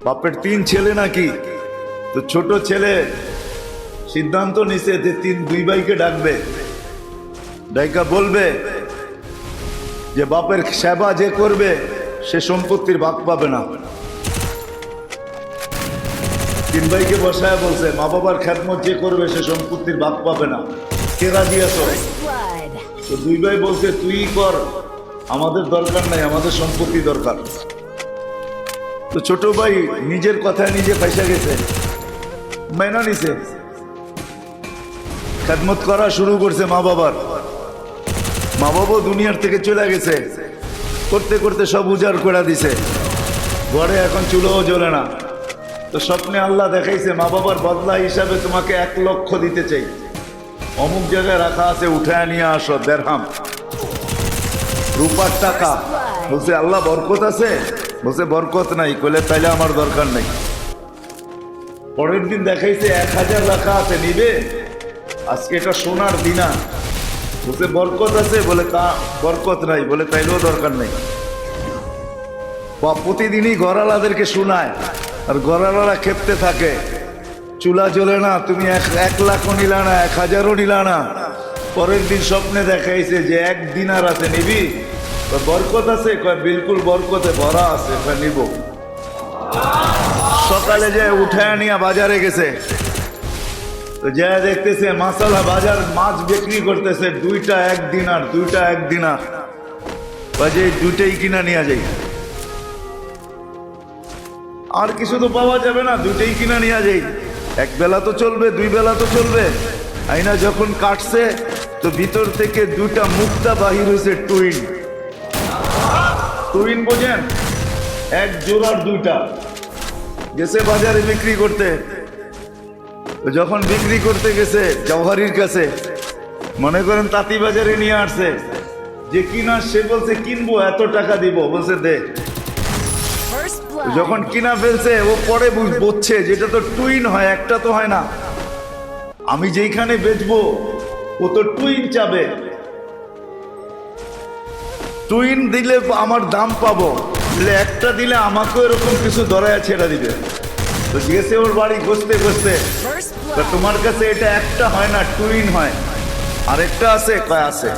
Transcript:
বাপের 3 ছেলে নাকি, তো ছোট ছেলে সিদ্ধান্ত নিছে যে 2 ভাইকে ডাকবে, ডাইকা বলবে যে বাপের সেবা যে করবে সে সম্পত্তির ভাগ পাবে না। 3 ভাইকে বসায় বলছে মা বাবার খেদমত যে করবে সে সম্পত্তির ভাগ পাবে না, কে রাজি আছো? তো 2 ভাই বলছে তুই কর, আমাদের দরকার নাই, আমাদের সম্পত্তি দরকার। তো ছোট ভাই নিজের কথায় নিজে পয়সা গেছে, মেনা নিছে, খেদমত করা শুরু করছে মা বাবার। মা বাবা দুনিয়ার থেকে চলে গেছে, করতে করতে সব উজাড় করে দিছে, ঘরে এখন চুলোও জ্বলে না। তো স্বপ্নে আল্লাহ দেখাইছে মা বাবার বদলা হিসাবে তোমাকে 1 লক্ষ দিতে চাই, অমুক জায়গায় রাখা আছে, উঠায় নিয়ে আসো, দেড়হাম রূপার টাকা। বলছে আল্লাহ বরকত আছে? বলছে বরকত নাই। কইলে তাইলে আমার দরকার নাই। পরের দিন দেখাইছে 1000 রাখা আছে, নিবে? আজকে এটা সোনার দিনা। বলছে বরকত আছে? বলে তা বরকত নাই। বলে তাইলেও দরকার নাই। বা প্রতিদিনই ঘরালাদেরকে শোনায়, আর ঘরালারা খেপতে থাকে, চুলা জ্বলে না, তুমি 1 লাখও নিলা না, 1000ও নিলা না। পরের দিন স্বপ্নে দেখাইছে যে 1 দিনার আছে, নিবি? বরকত আছে? কয় বিলকুল বরকতে ভরা আছে, নিব। সকালে যে উঠায় নিয়ে বাজারে গেছে, তো যা দেখতেছে মাসালা বাজার মাছ বিক্রি করতেছে, 2টা 1 দিনার, 2টা 1 দিনার। বাজে 2টাই কিনা নিয়ে যাই, আর কিছু তো পাওয়া যাবে না, 2টাই কিনা নিয়ে যাই। 1 বেলা তো চলবে, 2 বেলা তো চলবে। আইনা যখন কাটছে তো ভিতর থেকে 2টা মুক্তা বাহির হয়েছে, টুইন। টুইন বোঝেন? 1 জোড়ার 2টা। গেছে বাজারে বিক্রি করতে। যখন বিক্রি করতে গেছে জওহারির কাছে, মনে করেন তাঁতি বাজারে নিয়ে আসছে, যে কিনা সে বলছে কিনবো, এত টাকা দিব। বলছে দে। যখন কিনা ফেলছে ও পরে বুঝছে যেটা তো টুইন হয়, একটা তো হয় না। আমি যেইখানে বেচবো ও তো টুইন চাবে, টুইন দিলে আমার দাম পাবো, একটা দিলে আমাকে এরকম কিছু ধরায় ছেড়ে দিবে। তো গেছে ওর বাড়ি খুঁজতে খুঁজতে, তোমার কাছে এটা একটা হয় না, টুইন হয়, আরেকটা আছে? কয় আছে।